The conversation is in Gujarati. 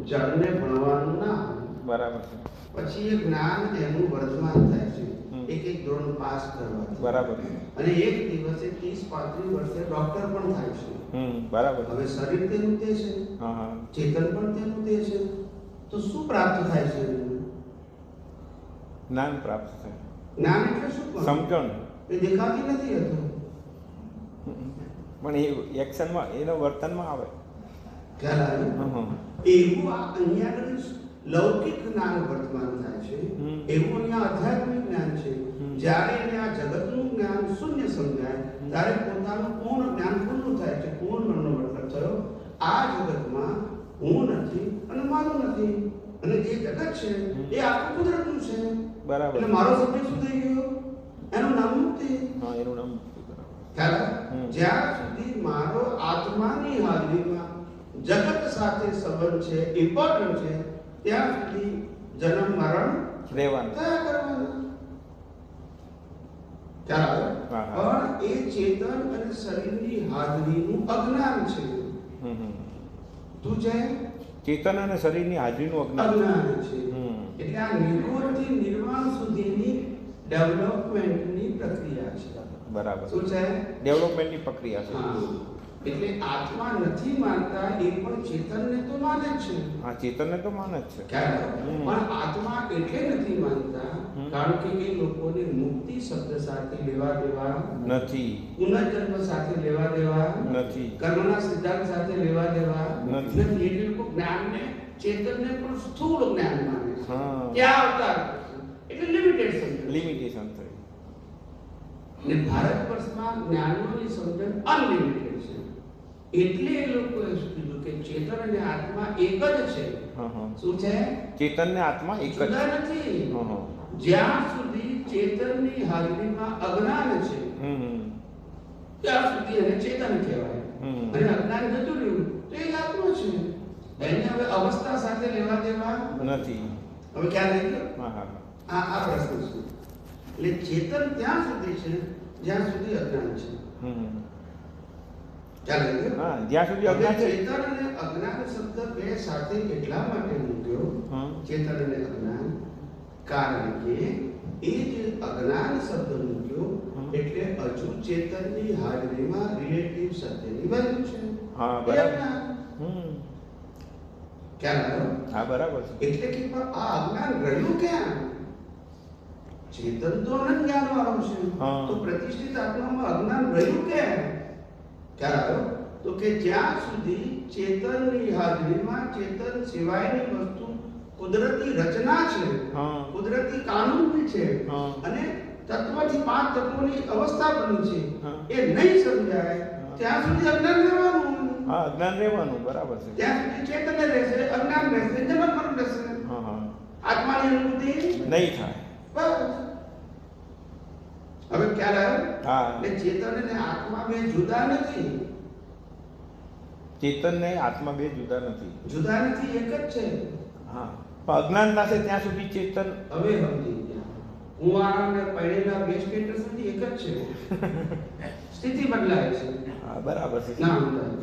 જળને ભણવાનું નામ, બરાબર છે. પછી એ જ્ઞાન એનું વર્તમાન થાય છે એક એક ધોરણ પાસ કરવાથી. બરાબર છે. અને એક દિવસે 30-35 વર્ષે ડોક્ટર પણ થાય છે. બરાબર. હવે શરીર તેનું તે છે, હા હા, ચેતન પણ તેનું તે છે, તો શું પ્રાપ્ત થાય છે? જ્ઞાન પ્રાપ્ત થાય. જ્ઞાન એટલે શું? સમજણ. એ દેખાતી નથી હતું, પણ એ એક્શનમાં એનો વર્તનમાં આવે. ખ્યાલ આવ્યો? એવું આ અહીંયા આગળ લૌકિક જ્ઞાન વર્તમાન થાય છે, એવું અહીંયા આધ્યાત્મિક જ્ઞાન છે. જ્યારે એને આ જગતનું જ્ઞાન શૂન્ય સમજાય ત્યારે પોતાનું પૂર્ણ જ્ઞાન પૂર્ણ થાય છે. પૂર્ણનો મતલબ થયો આ જગતમાં હું નથી અને મારું નથી, અને જે જગત છે એ આખું કુદરતનું છે. બરાબર. એટલે મારો સબ્જેક્ટ શું થઈ ગયો? એનું નામ મુક્તિ. હા, એનું નામ મુક્તિ. બરાબર. ખ્યાલ? જ્યાં સુધી મારો આત્માની હાજરીમાં જગત સાથે સંબંધ છે, ઇમ્પોર્ટન્ટ છે, ત્યાં સુધી જન્મ મરણ રહેવાનું. થયા કરવાના. ખ્યાલ? પણ એ ચેતન અને શરીરની હાજરીનું અજ્ઞાન છે. તું છે ચેતન અને શરીરની હાજરીનું અજ્ઞાન છે. એટલે આ નિર્ગુણથી નિર્વાણ સુધીની ડેવલપમેન્ટની પ્રક્રિયા છે. બરાબર. શું છે? ડેવલપમેન્ટની પ્રક્રિયા છે. એટલે આત્મા નથી માનતા એ પણ ચેતનને તો માને જ છે. હા, ચેતનને તો માને જ છે. પણ આત્મા એટલે નથી માનતા કારણ કે એ લોકોને મુક્તિ શબ્દ સાથે લેવા દેવા નથી, પુનર્જન્મ સાથે લેવા દેવા નથી, કર્મના સિદ્ધાંત સાથે લેવા દેવા નથી. એટલે લોકો જ્ઞાનને ચેતનને પણ સ્થૂળ જ્ઞાન માને છે. હા, ત્યાં અવતાર એટલે લિમિટેડ સમજણ. લિમિટેશન થઈ. ને ભારત વર્ષમાં જ્ઞાનોની સમજણ અનલિમિટેડ છે. એટલે એ લોકોએ કીધું કે ચેતન અને આત્મા એક જ છે. શું છે? ચેતન ને આત્મા એક જ જુદા નથી. જ્યાં સુધી ચેતનની હાજરીમાં અજ્ઞાન છે ત્યાં સુધી એને ચેતન કહેવાય. અને અજ્ઞાન જતું રહ્યું તો એ આત્મા છે. એને હવે અવસ્થા સાથે લેવા દેવા નથી. હવે ક્યાં રહી ગયો? હા, આ પ્રશ્ન છે. એટલે ચેતન ત્યાં સુધી છે જ્યાં સુધી અજ્ઞાન છે. હા, જ્યાં સુધી અજ્ઞાન છે. ચેતન અને અજ્ઞાન શબ્દ બે સાથે એટલા માટે મૂક્યો, ચેતન અને અજ્ઞાન, કારણ કે એ જે અજ્ઞાન શબ્દ મૂક્યો એટલે હજુ ચેતનની હાજરીમાં રિલેટિવ સત્યની વેલ્યુ છે. હા, બરાબર. ક્યાં? હા, બરાબર છે. એટલે કે આ અજ્ઞાન રહ્યું ક્યાં? ચેતન તો અનંત જ્ઞાન વાળો છે, તો પ્રતિષ્ઠિત આત્મામાં અજ્ઞાન રહ્યું ક્યાં? ક્યાં? તો કે જ્યાં સુધી ચેતનની હાજરીમાં ચેતન સિવાયની વસ્તુ કુદરતી રચના છે, કુદરતી કાનૂન છે, અને તત્વથી 5 તત્વોની અવસ્થા બની છે, એ નહીં સમજાય ત્યાં સુધી અજ્ઞાન રહેવાનું. હા, અજ્ઞાન રહેવાનું. બરાબર છે. ત્યાં સુધી ચેતન રહેશે, અજ્ઞાન રહેશે, જન્મ મરણ રહેશે. આત્માની અનુભૂતિ નહીં થાય. બસ. હવે ખ્યાલ આવ્યો? હા. એટલે ચેતન અને આત્મા બે જુદા નથી. ચેતન ને આત્મા બે જુદા નથી. જુદા નથી, એક જ છે. હા, પણ અજ્ઞાન થશે ત્યાં સુધી ચેતન. હવે સમજી ગયા. કુંવારા અને પડેલા બે સ્ટેટસ નથી, એક જ છે. સ્થિતિ બદલાય છે. હા, બરાબર છે. ના બદલાય.